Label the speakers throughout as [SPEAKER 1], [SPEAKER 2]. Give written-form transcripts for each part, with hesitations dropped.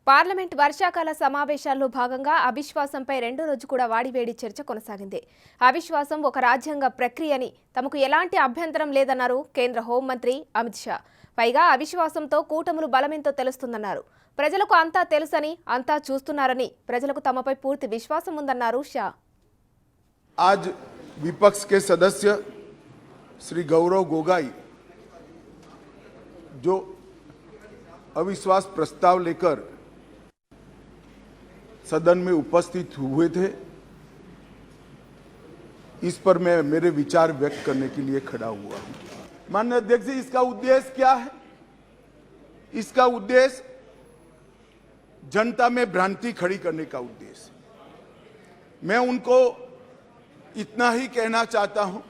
[SPEAKER 1] Parliament వర్షాకాల సమావేశాల్లో భాగంగా అవిశ్వాసంపై రెండో రోజు కూడా వాడివేడి చర్చ కొనసాగింది. అవిశ్వాసం ఒక రాజ్యాంగ ప్రక్రియని తమకు ఎలాంటి అభ్యంతరం లేదన్నారు కేంద్ర హోంమంత్రి అమిత్ షా. పైగా అవిశ్వాసంతో కూటములు బలమెంతో తెలుస్తుందన్నారు. ప్రజలకు అంతా తెలుసని, అంతా చూస్తున్నారని, ప్రజలకు తమపై పూర్తి విశ్వాసం ఉందన్నారు షా.
[SPEAKER 2] आज विपक्ष के सदस्य श्री गौरव गोगाई जो अविश्वास प्रस्ताव लेकर सदन में उपस्थित हुए थे, इस पर मैं मेरे विचार व्यक्त करने के लिए खड़ा हुआ हूं। माननीय अध्यक्ष जी, इसका उद्देश्य क्या है? इसका उद्देश्य जनता में भ्रांति खड़ी करने का उद्देश्य। मैं उनको इतना ही कहना चाहता हूं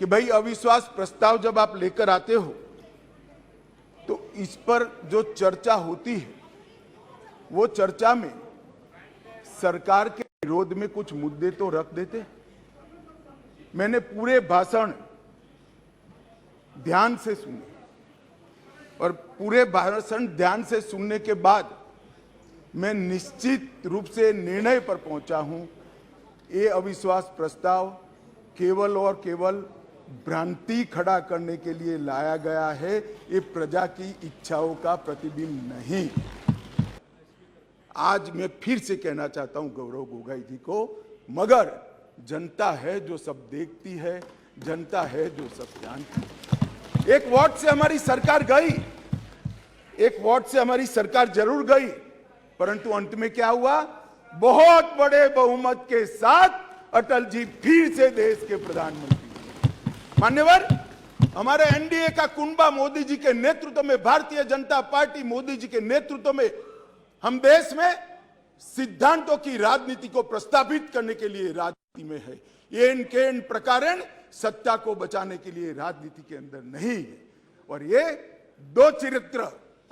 [SPEAKER 2] कि भाई अविश्वास प्रस्ताव जब आप लेकर आते हो तो इस पर जो चर्चा होती है वो चर्चा में सरकार के विरोध में कुछ मुद्दे तो रख देते। मैंने पूरे भाषण ध्यान से सुने और पूरे भाषण ध्यान से सुनने के बाद मैं निश्चित रूप से निर्णय पर पहुंचा हूं, ये अविश्वास प्रस्ताव केवल और केवल भ्रांति खड़ा करने के लिए लाया गया है। ये प्रजा की इच्छाओं का प्रतिबिंब नहीं। आज मैं फिर से कहना चाहता हूं गौरव गोगाई जी को, मगर जनता है जो सब देखती है, जनता है जो सब जानती है। एक वोट से हमारी सरकार गई, एक वोट से हमारी सरकार जरूर गई, परंतु अंत में क्या हुआ? बहुत बड़े बहुमत के साथ अटल जी फिर से देश के प्रधानमंत्री। मान्यवर, हमारे एनडीए का कुंबा मोदी जी के नेतृत्व में, भारतीय जनता पार्टी मोदी जी के नेतृत्व में हम देश में सिद्धांतों की राजनीति को प्रस्तावित करने के लिए राजनीति में है। ये इनके प्रकारण सत्ता को बचाने के लिए राजनीति के अंदर नहीं है। और ये दो चरित्र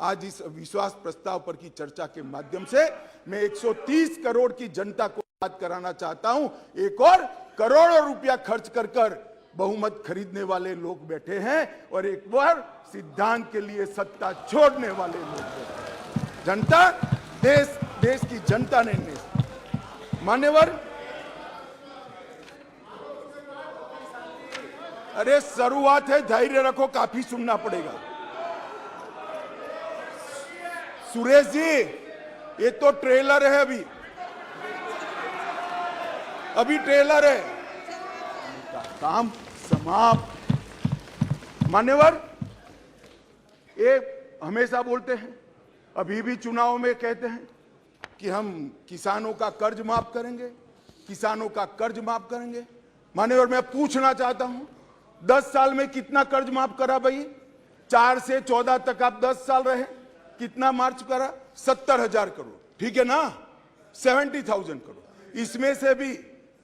[SPEAKER 2] आज इस विश्वास प्रस्ताव पर की चर्चा के माध्यम से मैं 130 करोड़ की जनता को याद कराना चाहता हूं। एक और करोड़ों रुपया खर्च कर बहुमत खरीदने वाले लोग बैठे हैं और एक बार सिद्धांत के लिए सत्ता छोड़ने वाले लोग बैठे हैं। जनता, देश की जनता ने मान्यवर, अरे शुरुआत है, धैर्य रखो, काफी सुनना पड़ेगा। सुरेश जी, ये तो ट्रेलर है, अभी ट्रेलर है, काम समाप्त। मान्यवर, ये हमेशा बोलते हैं, अभी भी चुनाव में कहते हैं कि हम किसानों का कर्ज माफ करेंगे, किसानों का कर्ज माफ करेंगे। मान्यवर, मैं पूछना चाहता हूं, 10 साल में कितना कर्ज माफ करा भाई? 4 से 14 तक आप 10 साल रहे, कितना मार्च करा? 70,000 करोड़, ठीक है ना? 70,000 करोड़।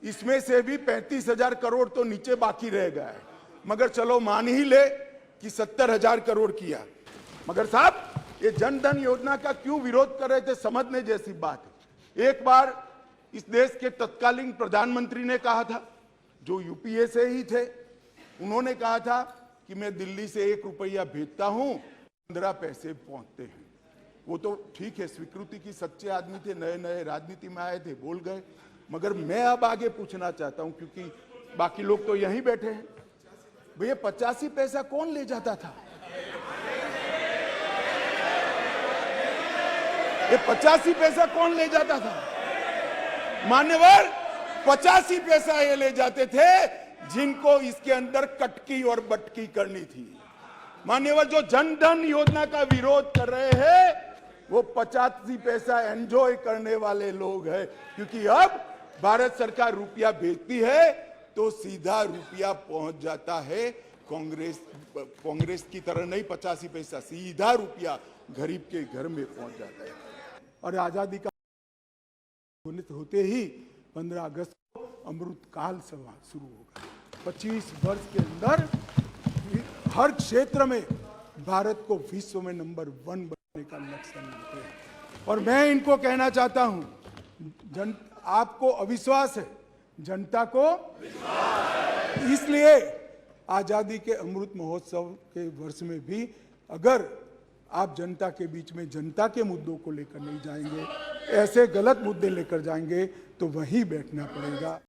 [SPEAKER 2] इसमें से भी 35,000 करोड़ तो नीचे बाकी रह गया है, मगर चलो मान ही ले कि 70,000 करोड़ किया। मगर साहब, ये जन धन योजना का क्यों विरोध कर रहे थे, समझने जैसी बात है। एक बार इस देश के तत्कालीन प्रधानमंत्री ने कहा था, जो यूपीए से ही थे, उन्होंने कहा था कि मैं दिल्ली से 1 रुपया भेजता हूं, 15 पैसे पहुंचते हैं। वो तो ठीक है, स्वीकृति की सच्चे आदमी थे, नए नए राजनीति में आए थे, बोल गए। मगर मैं अब आगे पूछना चाहता हूं, क्योंकि बाकी लोग तो यहीं बैठे हैं, भैया 85 पैसा कौन ले जाता था? ये 85 पैसा कौन ले जाता था? मान्यवर, 85 पैसा ये ले जाते थे जिनको इसके अंदर कटकी और बटकी करनी थी। मान्यवर, जो जन धन योजना का विरोध कर रहे हैं वो 85 पैसा एंजॉय करने वाले लोग हैं, क्योंकि अब भारत सरकार रुपया भेजती है तो सीधा रुपया पहुंच जाता है। कांग्रेस की तरह नहीं 85 पैसा, सीधा रुपया गरीब के घर में पहुंच जाता है। और आजादी का होते ही 15 अगस्त को अमृत काल सभा शुरू होगा। 25 वर्ष के अंदर हर क्षेत्र में भारत को विश्व में नंबर 1 बनाने का लक्ष्य मिलते हैं। और मैं इनको कहना चाहता हूं, आपको अविश्वास है, जनता को विश्वास। इसलिए आजादी के अमृत महोत्सव के वर्ष में भी अगर आप जनता के बीच में जनता के मुद्दों को लेकर नहीं जाएंगे, ऐसे गलत मुद्दे लेकर जाएंगे तो वहीं बैठना पड़ेगा।